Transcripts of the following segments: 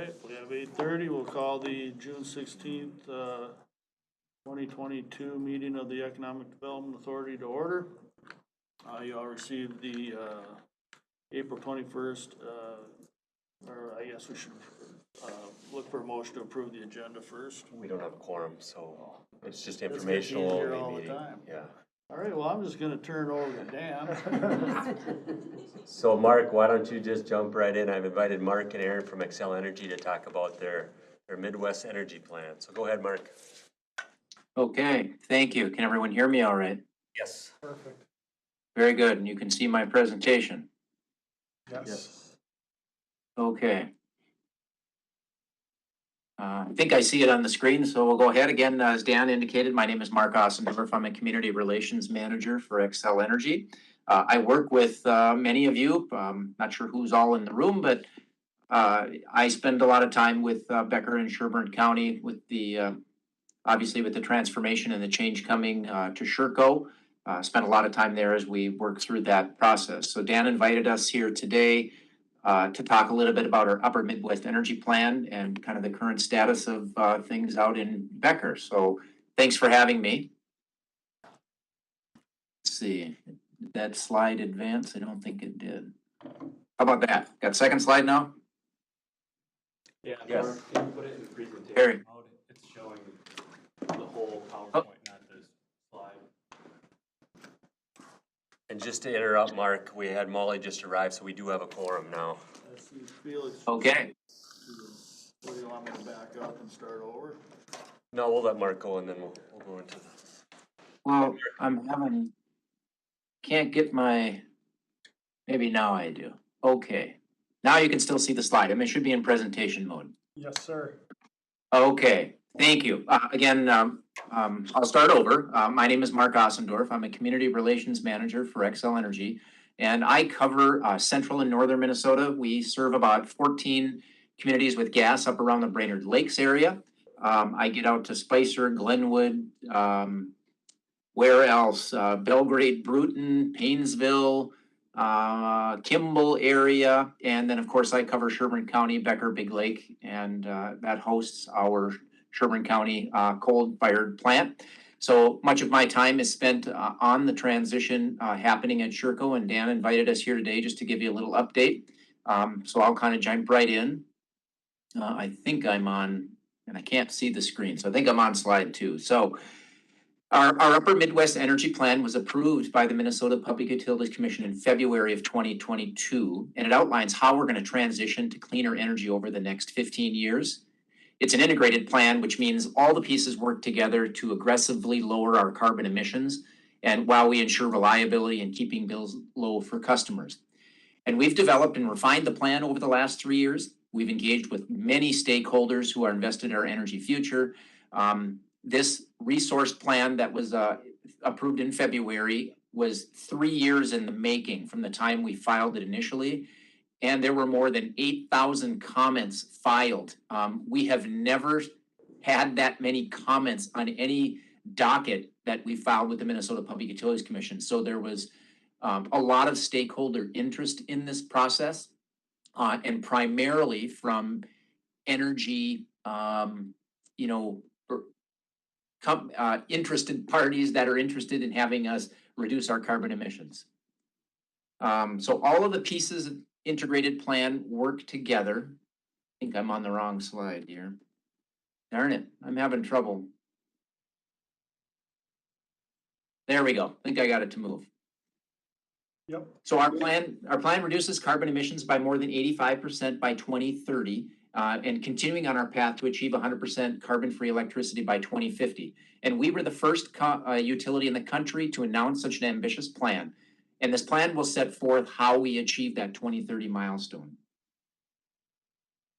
right, we have 8:30. We'll call the June 16th, 2022 meeting of the Economic Development Authority to order. You all received the April 21st, or I guess we should look for a motion to approve the agenda first. We don't have a quorum, so it's just This gets informational easier only all the meeting. time. Yeah. All right, well, I'm just gonna turn it over to Dan. So Mark, why don't you just jump right in? I've invited Mark and Aaron from Xcel Energy to talk about their Midwest energy plan. So go ahead, Mark. Okay, thank you. Can everyone hear me all right? Yes. Perfect. Very good, and you can see my presentation. Yes. Okay. I think I see it on the screen, so we'll go ahead again. As Dan indicated, my name is Mark Ossendorf. I'm a Community Relations Manager for Xcel Energy. I work with many of you. Not sure who's all in the room, but I spend a lot of time with Becker and Sherburne County with the obviously with the transformation and the change coming to Sherco. Spent a lot of time there as we work through that process. So Dan invited us here today to talk a little bit about our Upper Midwest Energy Plan and kind of the current status of things out in Becker. So thanks for having me. Let's see, did that slide advance? I don't think it did. How about that? Got second slide now? Yeah, Yes. or can you put it in presentation Harry. mode? It's showing the whole PowerPoint, not this slide. And just to interrupt, Mark, we had Molly just arrived, so we do have a quorum now. Let's see, Felix. Okay. What do you want me to back up and start over? No, we'll let Mark go and then we'll go into this. Well, can't get maybe now I do. Okay. Now you can still see the slide. I mean, it should be in presentation mode. Yes, sir. Okay, thank you. Again, I'll start over. My name is Mark Ossendorf. I'm a Community Relations Manager for Xcel Energy, and I cover central and northern Minnesota. We serve about 14 communities with gas up around the Brainerd Lakes area. I get out to Spicer, Glenwood, where else? Belgrade, Bruton, Paynesville, Kimball area, and then of course I cover Sherburne County, Becker, Big Lake, and that hosts our Sherburne County coal-fired plant. So much of my time is spent on the transition happening at Sherco, and Dan invited us here today just to give you a little update. So I'll kind of jump right in. I think I'm on, and I can't see the screen, so I think I'm on slide 2. So our Upper Midwest Energy Plan was approved by the Minnesota Public Utilities Commission in February of 2022, and it outlines how we're going to transition to cleaner energy over the next 15 years. It's an integrated plan, which means all the pieces work together to aggressively lower our carbon emissions, and while we ensure reliability and keeping bills low for customers. And we've developed and refined the plan over the last 3 years. We've engaged with many stakeholders who are invested in our energy future. This resource plan that was approved in February was 3 years in the making from the time we filed it initially. And there were more than 8,000 comments filed. We have never had that many comments on any docket that we filed with the Minnesota Public Utilities Commission. So there was a lot of stakeholder interest in this process, and primarily from energy, interested parties that are interested in having us reduce our carbon emissions. So all of the pieces of integrated plan work together. I think I'm on the wrong slide here. Darn it, I'm having trouble. There we go. I think I got it to move. Yep. So our plan reduces carbon emissions by more than 85% by 2030. And continuing on our path to achieve 100% carbon-free electricity by 2050. And we were the first utility in the country to announce such an ambitious plan. And this plan will set forth how we achieve that 2030 milestone.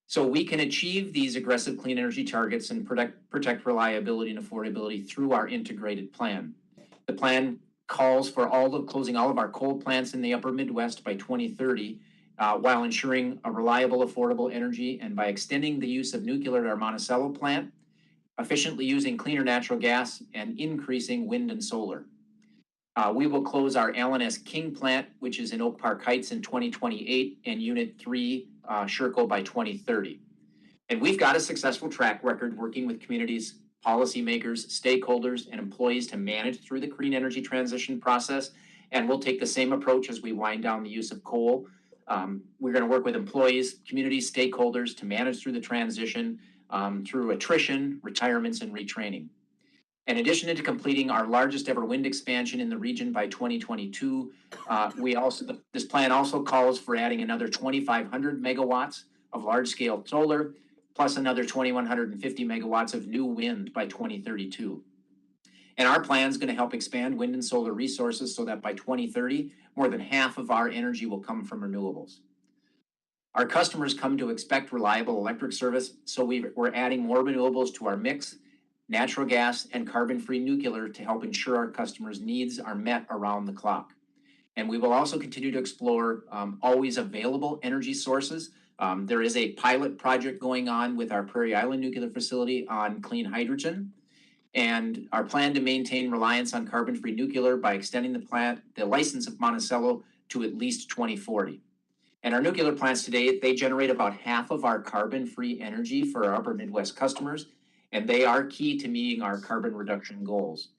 So we can achieve these aggressive clean energy targets and protect reliability and affordability through our integrated plan. The plan calls for closing all of our coal plants in the upper Midwest by 2030. While ensuring a reliable, affordable energy, and by extending the use of nuclear at our Monticello plant, efficiently using cleaner natural gas, and increasing wind and solar. We will close our Allen S. King plant, which is in Oak Park Heights, in 2028, and Unit 3, Sherco, by 2030. And we've got a successful track record working with communities, policymakers, stakeholders, and employees to manage through the clean energy transition process. And we'll take the same approach as we wind down the use of coal. We're going to work with employees, communities, stakeholders to manage through the transition through attrition, retirements, and retraining. In addition to completing our largest ever wind expansion in the region by 2022, this plan also calls for adding another 2,500 megawatts of large-scale solar, plus another 2,150 megawatts of new wind by 2032. And our plan is going to help expand wind and solar resources so that by 2030, more than half of our energy will come from renewables. Our customers come to expect reliable electric service, so we're adding more renewables to our mix, natural gas, and carbon-free nuclear to help ensure our customers' needs are met around the clock. And we will also continue to explore always available energy sources. There is a pilot project going on with our Prairie Island nuclear facility on clean hydrogen. And our plan to maintain reliance on carbon-free nuclear by extending the license of Monticello to at least 2040. And our nuclear plants today, they generate about half of our carbon-free energy for our upper Midwest customers, and they are key to meeting our carbon reduction goals.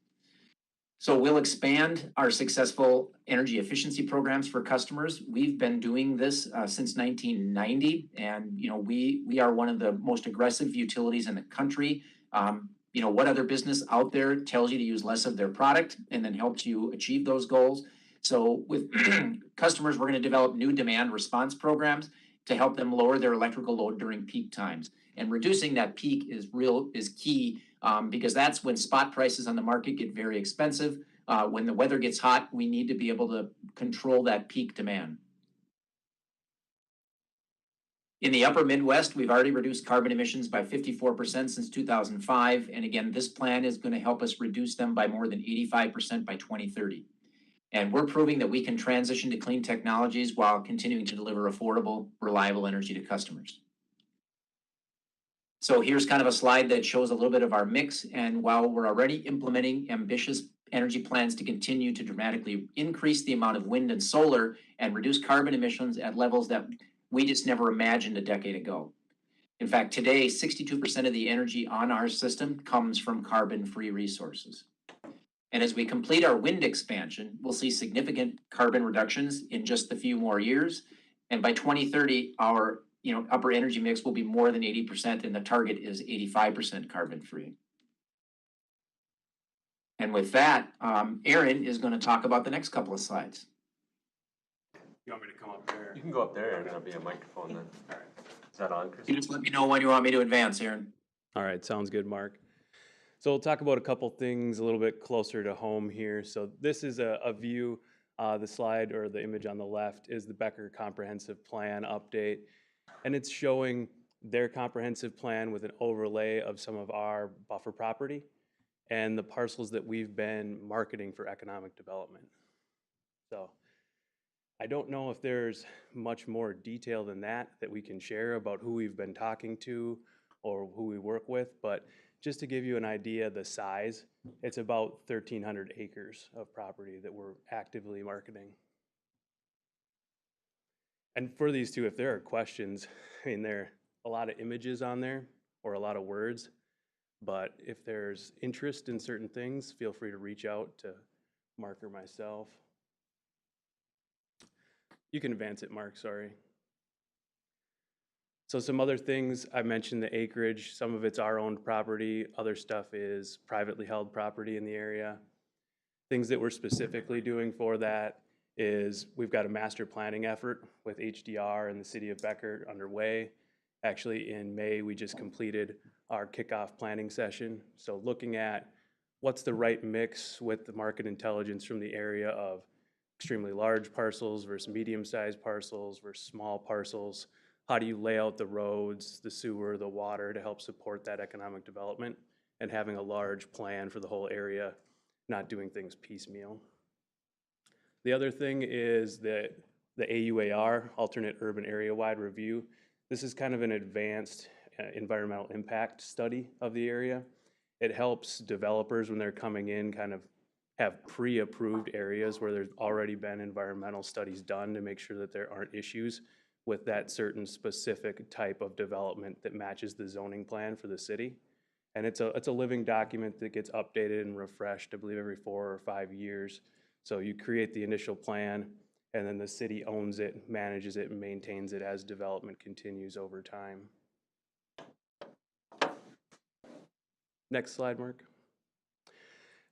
So we'll expand our successful energy efficiency programs for customers. We've been doing this since 1990, and we are one of the most aggressive utilities in the country. What other business out there tells you to use less of their product and then helps you achieve those goals? So with customers, we're going to develop new demand response programs to help them lower their electrical load during peak times. And reducing that peak is key because that's when spot prices on the market get very expensive. When the weather gets hot, we need to be able to control that peak demand. In the upper Midwest, we've already reduced carbon emissions by 54% since 2005. And again, this plan is going to help us reduce them by more than 85% by 2030. And we're proving that we can transition to clean technologies while continuing to deliver affordable, reliable energy to customers. So here's kind of a slide that shows a little bit of our mix. And while we're already implementing ambitious energy plans to continue to dramatically increase the amount of wind and solar and reduce carbon emissions at levels that we just never imagined a decade ago. In fact, today, 62% of the energy on our system comes from carbon-free resources. And as we complete our wind expansion, we'll see significant carbon reductions in just a few more years. And by 2030, our upper energy mix will be more than 80%, and the target is 85% carbon-free. And with that, Aaron is going to talk about the next couple of slides. You want me to come up there? You can go up there and there'll be a microphone then. All right. Is that on, Chris? You just let me know when you want me to advance, Aaron. All right, sounds good, Mark. So we'll talk about a couple things a little bit closer to home here. So this is a view, the slide or the image on the left is the Becker Comprehensive Plan update. And it's showing their comprehensive plan with an overlay of some of our buffer property and the parcels that we've been marketing for economic development. So I don't know if there's much more detail than that we can share about who we've been talking to or who we work with, but just to give you an idea of the size, it's about 1,300 acres of property that we're actively marketing. And for these two, if there are questions, I mean, there are a lot of images on there or a lot of words, but if there's interest in certain things, feel free to reach out to Mark or myself. You can advance it, Mark, sorry. So some other things, I mentioned the acreage, some of it's our owned property, other stuff is privately held property in the area. Things that we're specifically doing for that is we've got a master planning effort with HDR and the city of Becker underway. Actually in May, we just completed our kickoff planning session. So looking at what's the right mix with the market intelligence from the area of extremely large parcels versus medium-sized parcels versus small parcels. How do you lay out the roads, the sewer, the water to help support that economic development and having a large plan for the whole area, not doing things piecemeal. The other thing is that the AUAR, Alternate Urban Area-Wide Review. This is kind of an advanced environmental impact study of the area. It helps developers when they're coming in kind of have pre-approved areas where there's already been environmental studies done to make sure that there aren't issues with that certain specific type of development that matches the zoning plan for the city. And it's a living document that gets updated and refreshed, I believe, every 4 or 5 years. So you create the initial plan, and then the city owns it, manages it, and maintains it as development continues over time. Next slide, Mark.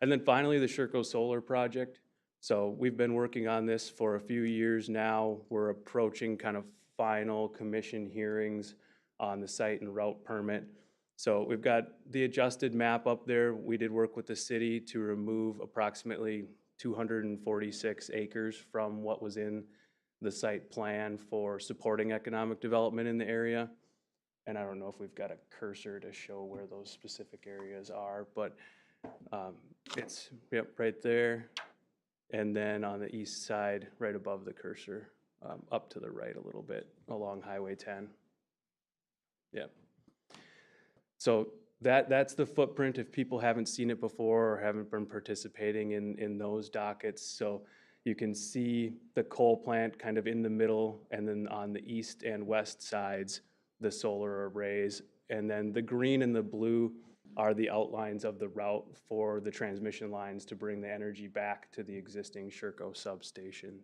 And then finally, the Sherco Solar Project. So we've been working on this for a few years now. We're approaching kind of final commission hearings on the site and route permit. So we've got the adjusted map up there. We did work with the city to remove approximately 246 acres from what was in the site plan for supporting economic development in the area. And I don't know if we've got a cursor to show where those specific areas are, but it's right there. And then on the east side, right above the cursor, up to the right a little bit along Highway 10. Yep. So that's the footprint if people haven't seen it before or haven't been participating in those dockets. So you can see the coal plant kind of in the middle, and then on the east and west sides, the solar arrays. And then the green and the blue are the outlines of the route for the transmission lines to bring the energy back to the existing Sherco substation.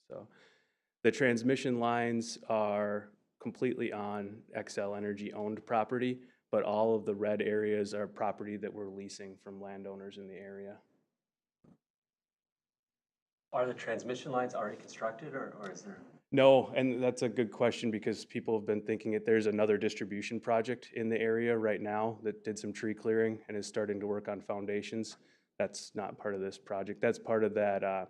So the transmission lines are completely on Xcel Energy owned property, but all of the red areas are property that we're leasing from landowners in the area. Are the transmission lines already constructed, or is there? No, and that's a good question because people have been thinking it. There's another distribution project in the area right now that did some tree clearing and is starting to work on foundations. That's not part of this project. That's part of that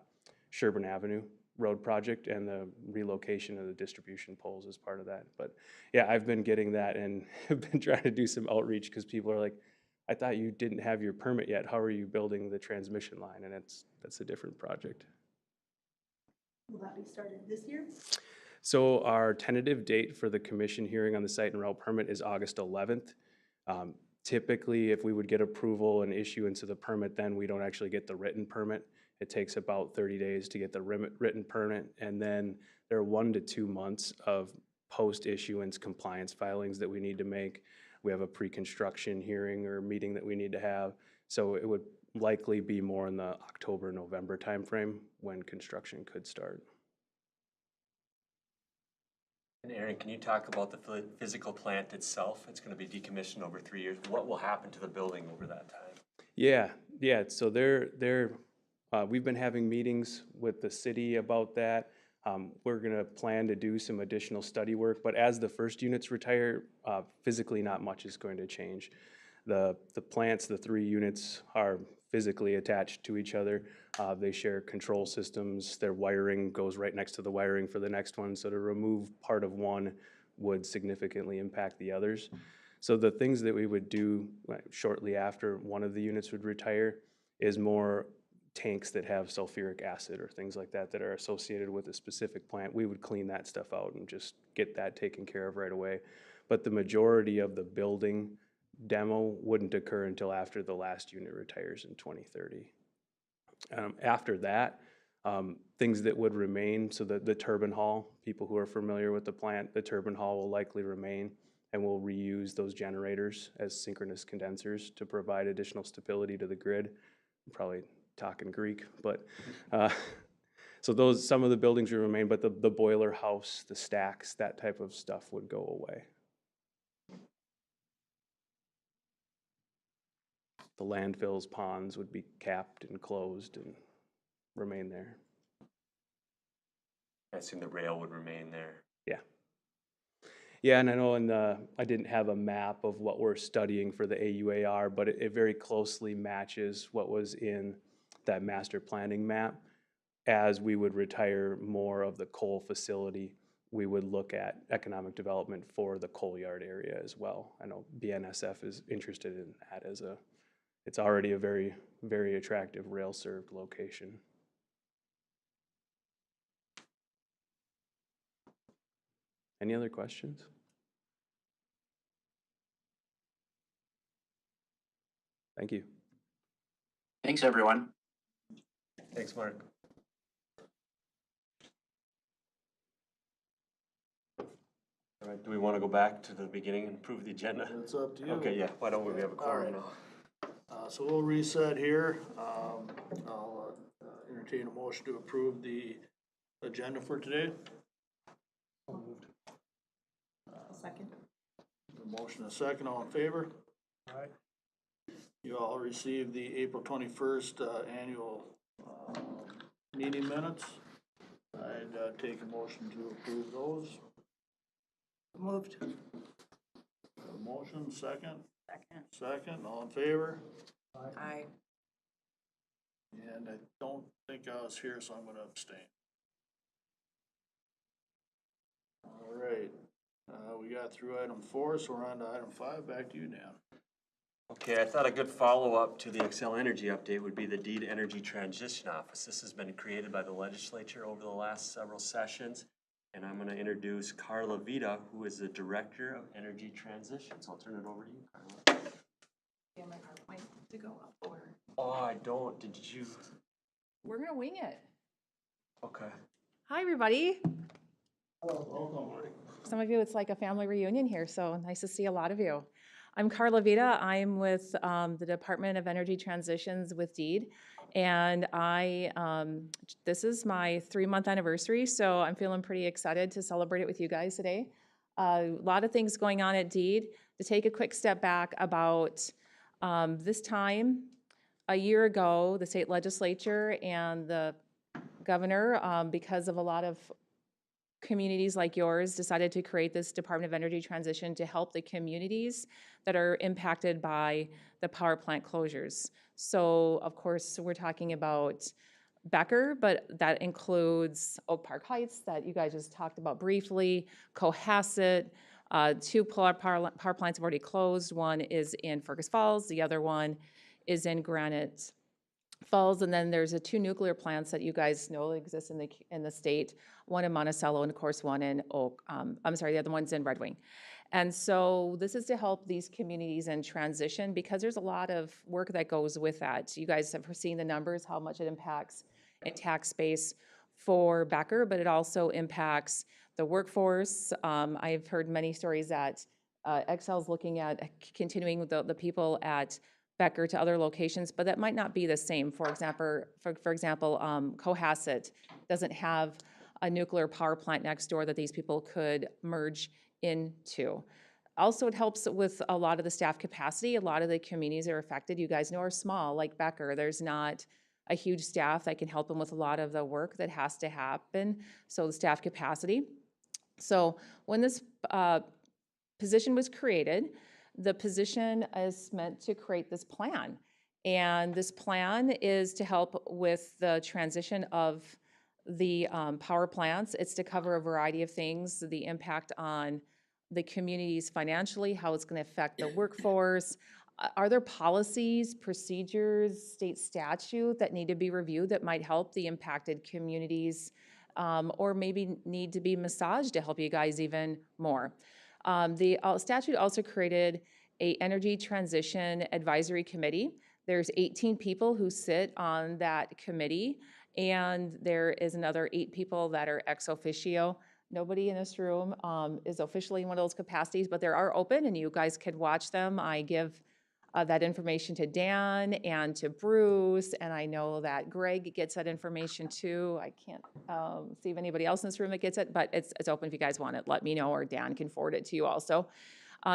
Sherburne Avenue road project, and the relocation of the distribution poles is part of that. But yeah, I've been getting that and have been trying to do some outreach because people are like, I thought you didn't have your permit yet. How are you building the transmission line? And that's a different project. Will that be started this year? So our tentative date for the commission hearing on the site and route permit is August 11th. Typically, if we would get approval and issuance of the permit, then we don't actually get the written permit. It takes about 30 days to get the written permit, and then there are 1 to 2 months of post-issuance compliance filings that we need to make. We have a pre-construction hearing or meeting that we need to have. So it would likely be more in the October, November timeframe when construction could start. And Aaron, can you talk about the physical plant itself? It's going to be decommissioned over 3 years. What will happen to the building over that time? Yeah. So we've been having meetings with the city about that. We're going to plan to do some additional study work, but as the first units retire, physically not much is going to change. The plants, the 3 units are physically attached to each other. They share control systems. Their wiring goes right next to the wiring for the next one. So to remove part of one would significantly impact the others. So the things that we would do shortly after one of the units would retire is more tanks that have sulfuric acid or things like that that are associated with a specific plant. We would clean that stuff out and just get that taken care of right away. But the majority of the building demo wouldn't occur until after the last unit retires in 2030. After that, things that would remain, so the turbine hall, people who are familiar with the plant, the turbine hall will likely remain, and we'll reuse those generators as synchronous condensers to provide additional stability to the grid. I'm probably talking Greek, but so some of the buildings will remain, but the boiler house, the stacks, that type of stuff would go away. The landfills, ponds would be capped and closed and remain there. I assume the rail would remain there. Yeah, and I know I didn't have a map of what we're studying for the AUAR, but it very closely matches what was in that master planning map. As we would retire more of the coal facility, we would look at economic development for the coal yard area as well. I know BNSF is interested in that it's already a very, very attractive rail-served location. Any other questions? Thank you. Thanks, everyone. Thanks, Mark. All right, do we want to go back to the beginning and approve the agenda? It's up to you. Okay, yeah, why don't we have a quorum All now? So we'll reset here. I'll entertain a motion to approve the agenda for today. Second. A motion and a second, all in favor? Aye. You all received the April 21st annual meeting minutes. I'd take a motion to approve those. Moved. A motion, second? Second. Second, all in favor? Aye. And I don't think I was here, so I'm gonna abstain. All right, we got through item 4, so we're on to item 5. Back to you, Dan. Okay, I thought a good follow-up to the Xcel Energy update would be the Deed Energy Transition Office. This has been created by the legislature over the last several sessions, and I'm gonna introduce Carla Vita, who is the Director of Energy Transition. So I'll turn it over to you, Carla. Yeah, my PowerPoint to go up, or Oh, I don't, did you? we're gonna wing it. Okay. Hi, everybody. Welcome. Some of you, it's like a family reunion here, so nice to see a lot of you. I'm Carla Vita. I'm with the Department of Energy Transitions with DEED, and this is my 3-month anniversary, so I'm feeling pretty excited to celebrate it with you guys today. A lot of things going on at DEED. To take a quick step back about this time, a year ago, the state legislature and the governor, because of a lot of communities like yours, decided to create this Department of Energy Transition to help the communities that are impacted by the power plant closures. So, of course, we're talking about Becker, but that includes Oak Park Heights that you guys just talked about briefly, Cohasset. 2 power plants have already closed. One is in Fergus Falls, the other one is in Granite Falls, and then there's 2 nuclear plants that you guys know exist in the state. One in Monticello, and of course one in the other one's in Red Wing. And so this is to help these communities in transition, because there's a lot of work that goes with that. You guys have seen the numbers, how much it impacts in tax base for Becker, but it also impacts the workforce. I've heard many stories that Xcel's looking at continuing the people at Becker to other locations, but that might not be the same. For example, Cohasset doesn't have a nuclear power plant next door that these people could merge into. Also, it helps with a lot of the staff capacity. A lot of the communities that are affected, you guys know, are small, like Becker. There's not a huge staff that can help them with a lot of the work that has to happen, so the staff capacity. So when this position was created, the position is meant to create this plan. And this plan is to help with the transition of the power plants. It's to cover a variety of things, the impact on the communities financially, how it's going to affect the workforce. Are there policies, procedures, state statute that need to be reviewed that might help the impacted communities, or maybe need to be massaged to help you guys even more? The statute also created a Energy Transition Advisory Committee. There's 18 people who sit on that committee, and there is another 8 people that are ex officio. Nobody in this room is officially in one of those capacities, but they are open and you guys could watch them. I give that information to Dan and to Bruce, and I know that Greg gets that information too. I can't see if anybody else in this room that gets it, but it's open if you guys want it. Let me know, or Dan can forward it to you also.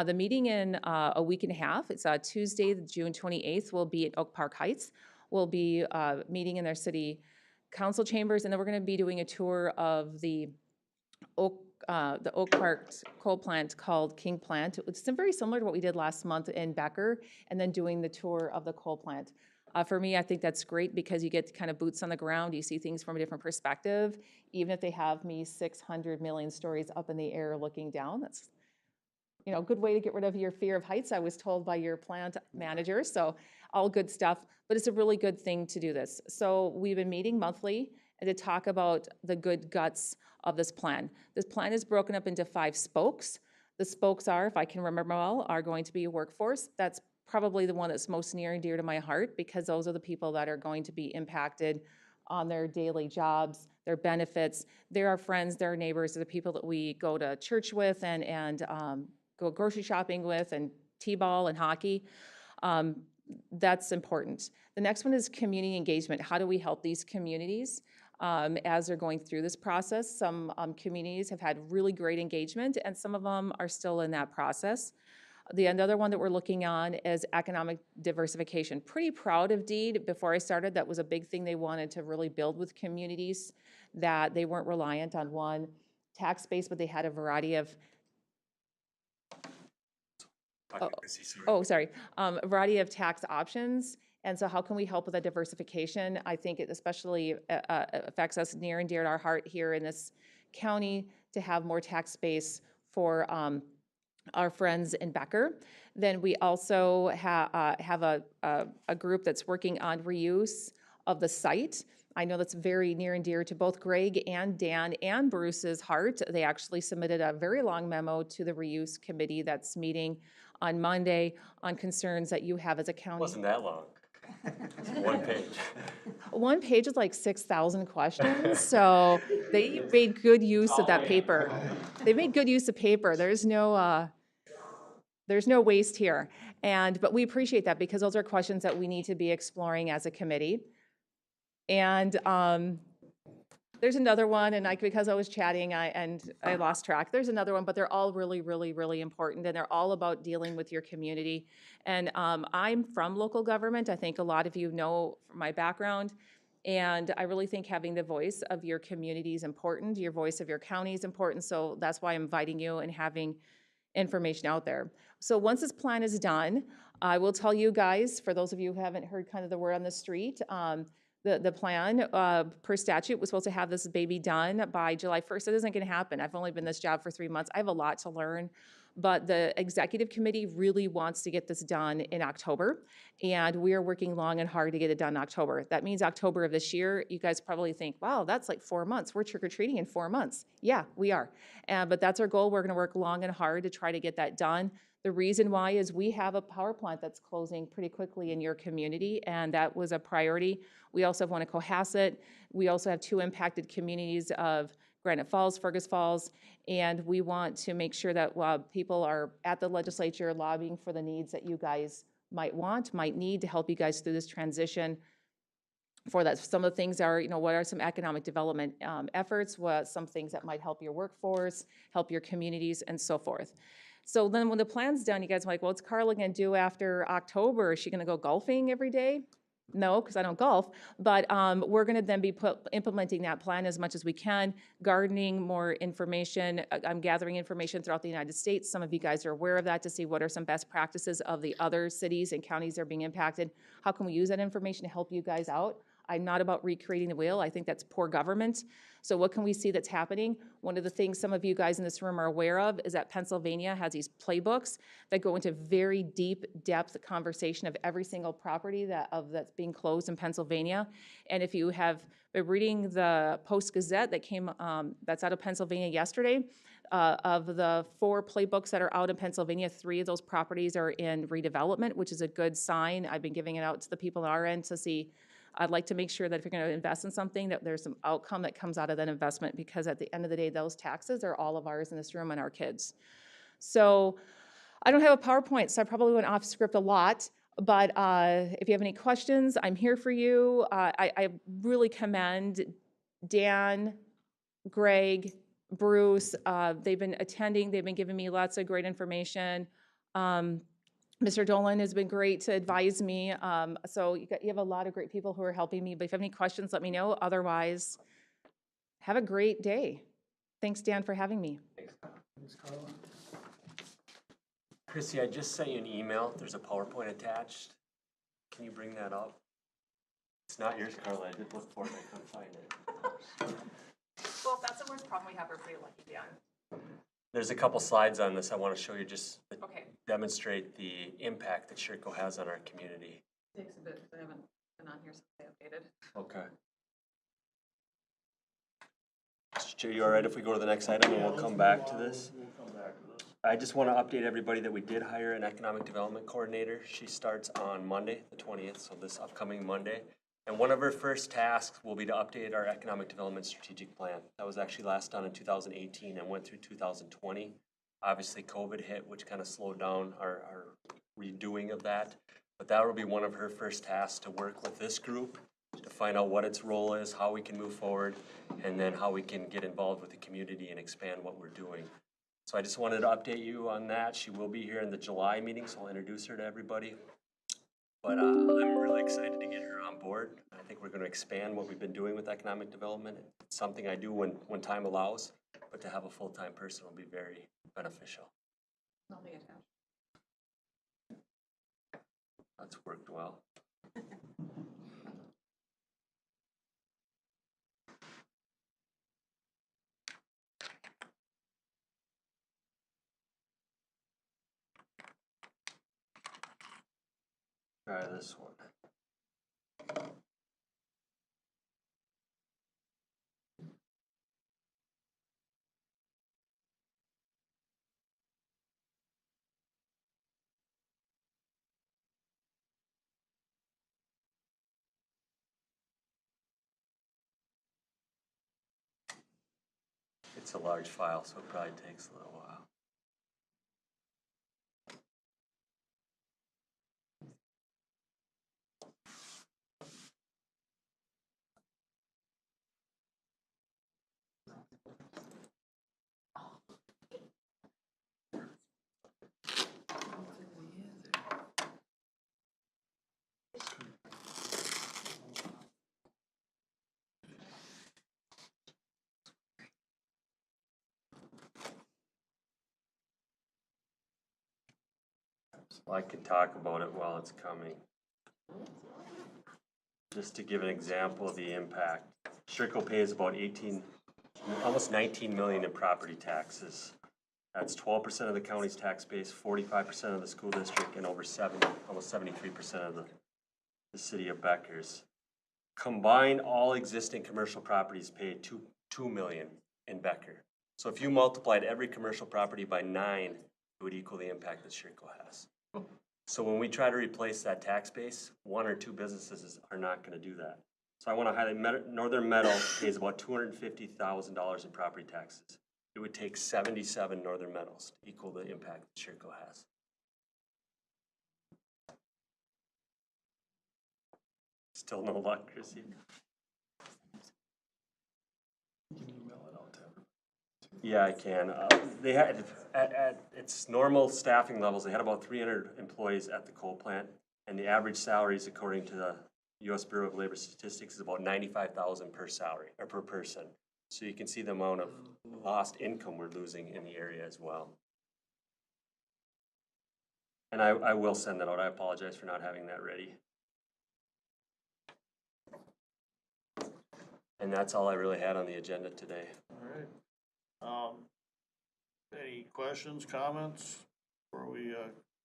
The meeting in a week and a half, it's Tuesday, June 28th, will be at Oak Park Heights. We'll be meeting in their city council chambers, and then we're going to be doing a tour of the Oak Park coal plant called King Plant. It's very similar to what we did last month in Becker, and then doing the tour of the coal plant. For me, I think that's great because you get kind of boots on the ground. You see things from a different perspective. Even if they have me 600 million stories up in the air looking down, that's a good way to get rid of your fear of heights, I was told by your plant manager. So all good stuff, but it's a really good thing to do this. So we've been meeting monthly and to talk about the good guts of this plan. This plan is broken up into 5 spokes. The spokes are, if I can remember well, are going to be workforce. That's probably the one that's most near and dear to my heart, because those are the people that are going to be impacted on their daily jobs, their benefits. They're our friends, they're our neighbors, they're the people that we go to church with and go grocery shopping with and t-ball and hockey. That's important. The next one is community engagement. How do we help these communities as they're going through this process? Some communities have had really great engagement and some of them are still in that process. Another one that we're looking on is economic diversification. Pretty proud of Deed. Before I started, that was a big thing they wanted to really build with communities, that they weren't reliant on one tax base, but they had a variety of a variety of tax options. And so how can we help with that diversification? I think it especially affects us near and dear to our heart here in this county to have more tax base for our friends in Becker. Then we also have a group that's working on reuse of the site. I know that's very near and dear to both Greg and Dan and Bruce's heart. They actually submitted a very long memo to the reuse committee that's meeting on Monday on concerns that you have as a county. It wasn't that long. It's 1 page. One page is like 6,000 questions, so they made good use of that paper. They made good use of paper. There's no waste here. But we appreciate that because those are questions that we need to be exploring as a committee. And there's another one, and because I was chatting, I lost track. There's another one, but they're all really, really, really important, and they're all about dealing with your community. And I'm from local government. I think a lot of you know from my background, and I really think having the voice of your community is important. Your voice of your county is important, so that's why I'm inviting you and having information out there. So once this plan is done, I will tell you guys, for those of you who haven't heard kind of the word on the street, the plan per statute was supposed to have this baby done by July 1st. It isn't going to happen. I've only been in this job for 3 months. I have a lot to learn, but the executive committee really wants to get this done in October, and we are working long and hard to get it done in October. That means October of this year. You guys probably think, wow, that's like 4 months. We're trick-or-treating in 4 months. Yeah, we are. But that's our goal. We're going to work long and hard to try to get that done. The reason why is we have a power plant that's closing pretty quickly in your community, and that was a priority. We also have one in Cohasset. We also have 2 impacted communities of Granite Falls, Fergus Falls, and we want to make sure that people are at the legislature lobbying for the needs that you guys might need to help you guys through this transition. For that, some of the things are, what are some economic development efforts, what some things that might help your workforce, help your communities, and so forth. So then when the plan's done, you guys are like, well, what's Carla going to do after October? Is she going to go golfing every day? No, because I don't golf, but we're going to then be implementing that plan as much as we can, gardening more information. I'm gathering information throughout the United States. Some of you guys are aware of that to see what are some best practices of the other cities and counties that are being impacted. How can we use that information to help you guys out? I'm not about recreating the wheel. I think that's poor government. So what can we see that's happening? One of the things some of you guys in this room are aware of is that Pennsylvania has these playbooks that go into very deep depth conversation of every single property that's being closed in Pennsylvania. And if you have been reading the Post-Gazette that came, that's out of Pennsylvania yesterday, of the 4 playbooks that are out in Pennsylvania, 3 of those properties are in redevelopment, which is a good sign. I've been giving it out to the people on our end to see. I'd like to make sure that if you're going to invest in something, that there's some outcome that comes out of that investment, because at the end of the day, those taxes are all of ours in this room and our kids. So I don't have a PowerPoint, so I probably went off script a lot, but if you have any questions, I'm here for you. I really commend Dan, Greg, Bruce. They've been attending. They've been giving me lots of great information. Mr. Dolan has been great to advise me. So you have a lot of great people who are helping me. But if you have any questions, let me know. Otherwise, have a great day. Thanks, Dan, for having me. Thanks, Carla. Chrissy, I just sent you an email. There's a PowerPoint attached. Can you bring that up? It's not yours, Carla. I did look for it. I couldn't find it. Well, if that's the worst problem we have, we're pretty lucky, Dan. There's a couple slides on this I want to show you, just Okay. demonstrate the impact that Sherco has on our community. Takes a bit because I haven't been on here since I updated. Okay. Mr. Chair, you all right if we go to the next item and we'll come back to this? We'll come back to this. I just want to update everybody that we did hire an economic development coordinator. She starts on Monday, the 20th, so this upcoming Monday. And one of her first tasks will be to update our economic development strategic plan. That was actually last done in 2018 and went through 2020. Obviously, COVID hit, which kind of slowed down our redoing of that. But that will be one of her first tasks, to work with this group to find out what its role is, how we can move forward, and then how we can get involved with the community and expand what we're doing. So I just wanted to update you on that. She will be here in the July meeting, so I'll introduce her to everybody. But I'm really excited to get her on board. I think we're going to expand what we've been doing with economic development. It's something I do when time allows, but to have a full-time person will be very beneficial. I'll be attached. That's worked well. Try this one. It's a large file, so it probably takes a little while. So I can talk about it while it's coming. Just to give an example of the impact, Sherco pays about almost 19 million in property taxes. That's 12% of the county's tax base, 45% of the school district, and almost 73% of the city of Becker's. Combined, all existing commercial properties pay 2 million in Becker. So if you multiplied every commercial property by 9, it would equal the impact that Sherco has. So when we try to replace that tax base, 1 or 2 businesses are not going to do that. So I want to highlight Northern Meadow pays about $250,000 in property taxes. It would take 77 Northern Meadows to equal the impact that Sherco has. Still no luck, Chrissy? Yeah, I can. They had, at its normal staffing levels, they had about 300 employees at the coal plant, and the average salaries, according to the U.S. Bureau of Labor Statistics, is about $95,000 per salary, or per person. So you can see the amount of lost income we're losing in the area as well. And I will send that out. I apologize for not having that ready. And that's all I really had on the agenda today. All right. Any questions, comments before we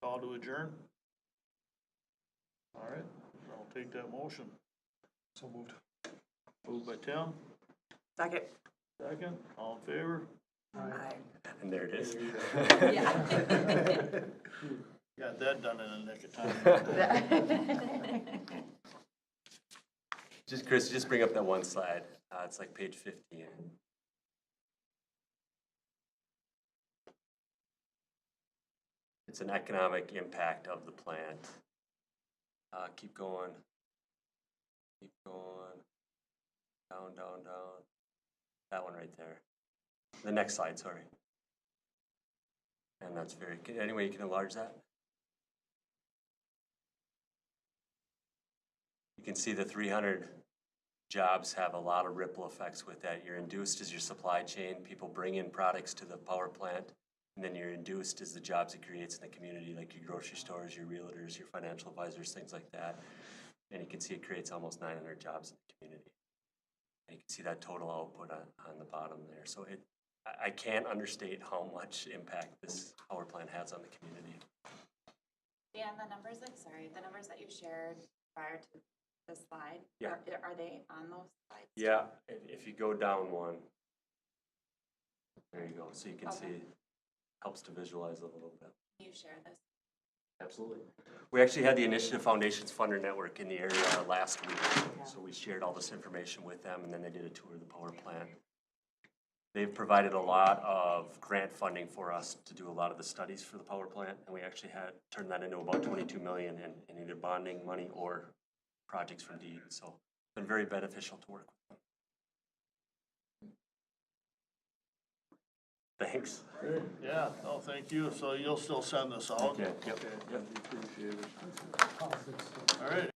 call to adjourn? All right, I'll take that motion. So moved. Moved by Tim, Second. second, all in favor? Aye. And there it is. Yeah. Got that done in the nick of time. Just, Chris, just bring up that one slide. It's like page 15. It's an economic impact of the plant. Keep going. Keep going. Down, down, down. That one right there. The next slide, sorry. And that's very good. Anyway, you can enlarge that. You can see the 300 jobs have a lot of ripple effects with that. You're induced as your supply chain. People bring in products to the power plant. And then you're induced as the jobs it creates in the community, like your grocery stores, your realtors, your financial advisors, things like that. And you can see it creates almost 900 jobs in the community. And you can see that total output on the bottom there. So I can't understate how much impact this power plant has on the community. Dan, the numbers that you shared prior to the slide, Yeah. are they on those slides? Yeah, if you go down one, there you go. So you can see, helps to visualize a little bit. Can you share this? Absolutely. We actually had the Initiative Foundations Funder Network in the area last week. So we shared all this information with them, and then they did a tour of the power plant. They've provided a lot of grant funding for us to do a lot of the studies for the power plant, and we actually had turned that into about 22 million in either bonding money or projects from DEED. So it's been very beneficial to work with them. Thanks. Yeah, no, thank you. So you'll still send this out? Okay, yep. Okay, yeah, we appreciate it. All right,